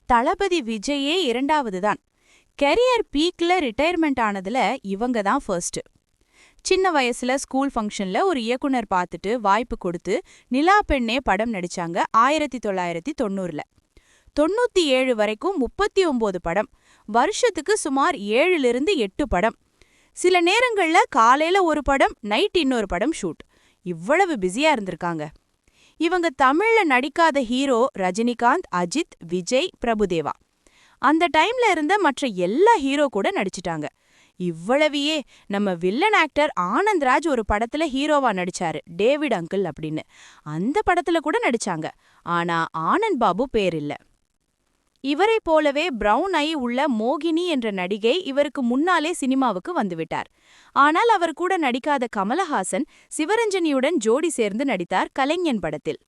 தளபதி விஜயே இரண்டாவது தான். Career பீக்ல retirement ஆனதுல இவங்க தான் ஃபர்ஸ்ட். சின்ன வயசுல ஸ்கூல் ஃபங்க்ஷன்ல ஒரு இயக்குனர் பார்த்துட்டு வாய்ப்பு கொடுத்து நிலா பெண்ணே படம் நடிச்சாங்க 1990ல. 97 வரைக்கும் 39 படம், வருஷத்துக்கு சுமார் 7லிருந்து 8 படம். சில நேரங்கள்ல காலையில ஒரு படம், நைட் இன்னொரு படம் ஷூட். இவ்வளவு பிஸியா இருந்திருக்காங்க. இவங்க தமிழ்ல நடிக்காத ஹீரோ ரஜினிகாந்த், அஜித், விஜய், பிரபுதேவா. அந்த டைம்ல இருந்த மற்ற எல்லா ஹீரோ கூட நடிச்சிட்டாங்க. இவ்வளவையே நம்ம வில்லன் ஆக்டர் ஆனந்த்ராஜ் ஒரு படத்துல ஹீரோவா நடிச்சாரு, டேவிட் அங்கிள் அப்படின்னு. அந்த படத்துல கூட நடிச்சாங்க. ஆனா ஆனந்த் பாபு பேர் இல்ல. இவரை போலவே பிரவுன் ஐ உள்ள மோகினி என்ற நடிகை இவருக்கு முன்னாலே சினிமாவுக்கு வந்துவிட்டார். ஆனால் அவர் கூட நடிக்காத கமலஹாசன் சிவரஞ்சனியுடன் ஜோடி சேர்ந்து நடித்தார் கலைஞன் படத்தில்.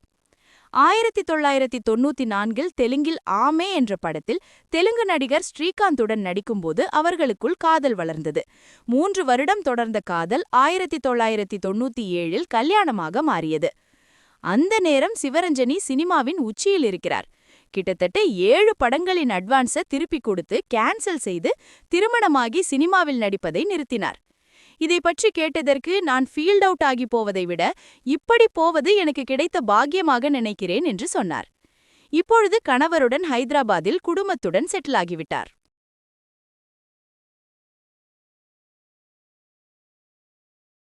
1994 தெலுங்கில் ஆமே என்ற படத்தில் தெலுங்கு நடிகர் ஸ்ரீகாந்துடன் நடிக்கும்போது அவர்களுக்குள் காதல் வளர்ந்தது. 3 வருடம் தொடர்ந்த காதல் 1997 கல்யாணமாக மாறியது. அந்த நேரம் சிவரஞ்சனி சினிமாவின் உச்சியில் இருக்கிறார். கிட்டத்தட்ட 7 படங்களின் அட்வான்ஸை திருப்பி கொடுத்து கேன்சல் செய்து திருமணமாகி சினிமாவில் நடிப்பதை நிறுத்தினார். இதை பற்றி கேட்டதற்கு நான் ஃபீல்ட் அவுட் ஆகி போவதை விட இப்படி போவது எனக்கு கிடைத்த பாக்கியமாக நினைக்கிறேன் என்று சொன்னார். இப்பொழுது கணவருடன் ஹைதராபாத்தில் குடும்பத்துடன் செட்டில் ஆகிவிட்டார்.